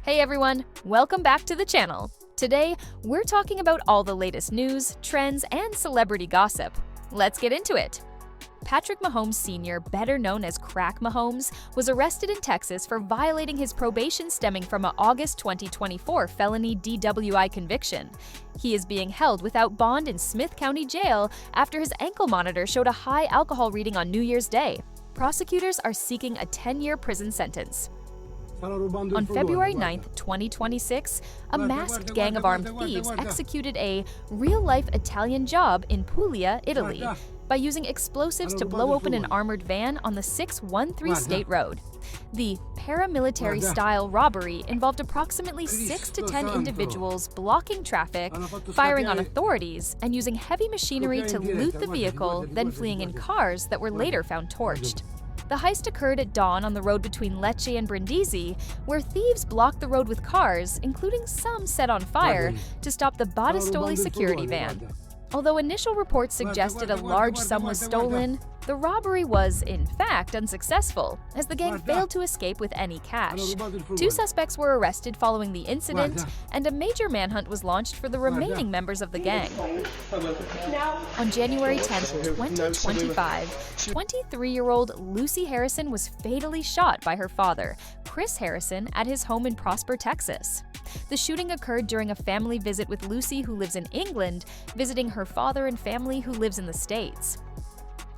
Hey everyone, welcome back to the channel. Today, we're talking about all the latest news, trends, and celebrity gossip. Let's get into it. Patrick Mahomes Sr., better known as Crack Mahomes, was arrested in Texas for violating his probation stemming from an August 2024 felony DWI conviction. He is being held without bond in Smith County Jail after his ankle monitor showed a high alcohol reading on New Year's Day. Prosecutors are seeking a 10-year prison sentence. On February 9, 2026, a masked gang of armed thieves executed a real-life Italian job in Puglia, Italy, by using explosives to blow open an armored van on the 613 State Road. The paramilitary-style robbery involved approximately 6 to 10 individuals blocking traffic, firing on authorities, and using heavy machinery to loot the vehicle, then fleeing in cars that were later found torched. The heist occurred at dawn on the road between Lecce and Brindisi, where thieves blocked the road with cars, including some set on fire, to stop the Battistoli security van. Although initial reports suggested a large sum was stolen, the robbery was, in fact, unsuccessful, as the gang failed to escape with any cash. 2 suspects were arrested following the incident, and a major manhunt was launched for the remaining members of the gang. On January 10, 2025, 23-year-old Lucy Harrison was fatally shot by her father, Chris Harrison, at his home in Prosper, Texas. The shooting occurred during a family visit with Lucy, who lives in England, visiting her father and family who lives in the States.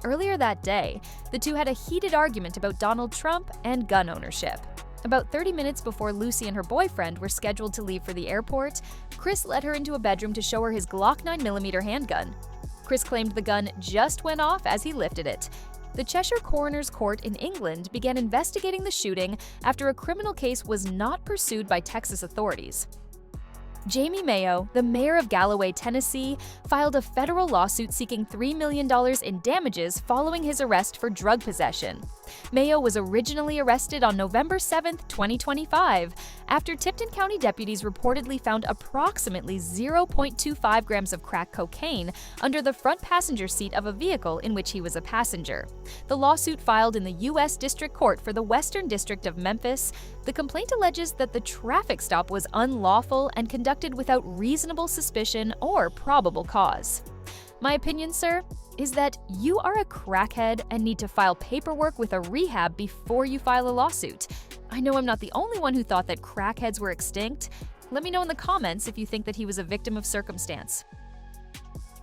Earlier that day, the two had a heated argument about Donald Trump and gun ownership. About 30 minutes before Lucy and her boyfriend were scheduled to leave for the airport, Chris led her into a bedroom to show her his Glock 9mm handgun. Chris claimed the gun just went off as he lifted it. The Cheshire Coroner's Court in England began investigating the shooting after a criminal case was not pursued by Texas authorities. Jamie Mayo, the mayor of Galloway, Tennessee, filed a federal lawsuit seeking $3 million in damages following his arrest for drug possession. Mayo was originally arrested on November 7, 2025, after Tipton County deputies reportedly found approximately 0.25 grams of crack cocaine under the front passenger seat of a vehicle in which he was a passenger. The lawsuit, filed in the U.S. District Court for the Western District of Memphis, the complaint alleges that the traffic stop was unlawful and conducted without reasonable suspicion or probable cause. My opinion, sir, is that you are a crackhead and need to file paperwork with a rehab before you file a lawsuit. I know I'm not the only one who thought that crackheads were extinct. Let me know in the comments if you think that he was a victim of circumstance.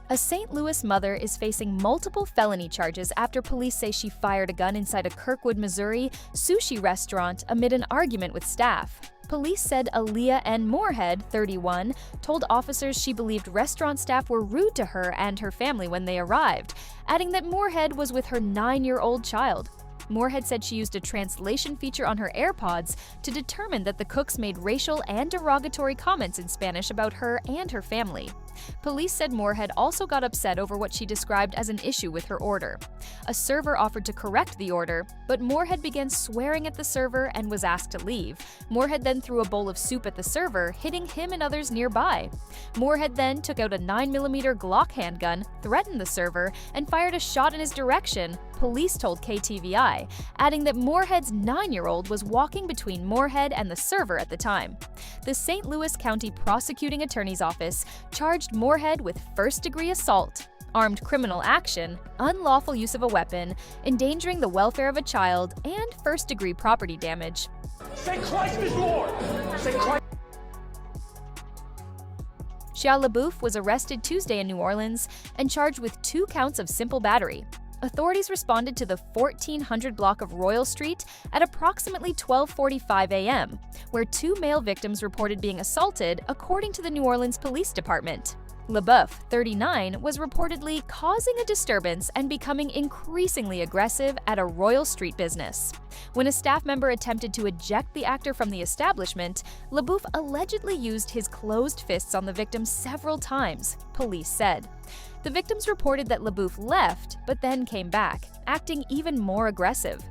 A St. Louis mother is facing multiple felony charges after police say she fired a gun inside a Kirkwood, Missouri sushi restaurant amid an argument with staff. Police said Aaliyah N. Moorhead, 31, told officers she believed restaurant staff were rude to her and her family when they arrived, adding that Moorhead was with her 9-year-old child. Moorhead said she used a translation feature on her AirPods to determine that the cooks made racial and derogatory comments in Spanish about her and her family. Police said Moorhead also got upset over what she described as an issue with her order. A server offered to correct the order, but Moorhead began swearing at the server and was asked to leave. Moorhead then threw a bowl of soup at the server, hitting him and others nearby. Moorhead then took out a 9mm Glock handgun, threatened the server, and fired a shot in his direction, police told KTVI, adding that Moorhead's 9-year-old was walking between Moorhead and the server at the time. The St. Louis County Prosecuting Attorney's Office charged Moorhead with first-degree assault, armed criminal action, unlawful use of a weapon, endangering the welfare of a child, and first-degree property damage. Say Christ is Lord! Say Christ. Shia LaBeouf was arrested Tuesday in New Orleans and charged with 2 counts of simple battery. Authorities responded to the 1400 block of Royal Street at approximately 12:45 a.m., where 2 male victims reported being assaulted, according to the New Orleans Police Department. LaBeouf, 39, was reportedly causing a disturbance and becoming increasingly aggressive at a Royal Street business. When a staff member attempted to eject the actor from the establishment, LaBeouf allegedly used his closed fists on the victim several times, police said. The victims reported that LaBeouf left, but then came back, acting even more aggressive.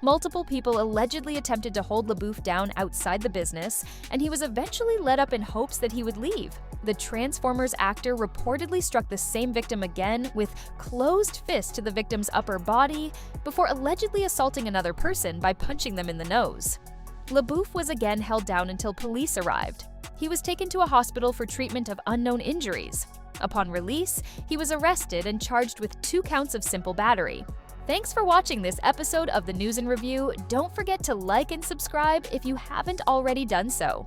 Multiple people allegedly attempted to hold LaBeouf down outside the business, and he was eventually let up in hopes that he would leave. The Transformers actor reportedly struck the same victim again with closed fists to the victim's upper body before allegedly assaulting another person by punching them in the nose. LaBouffe was again held down until police arrived. He was taken to a hospital for treatment of unknown injuries. Upon release, he was arrested and charged with 2 counts of simple battery. Thanks for watching this episode of the News and Review. Don't forget to like and subscribe if you haven't already done so.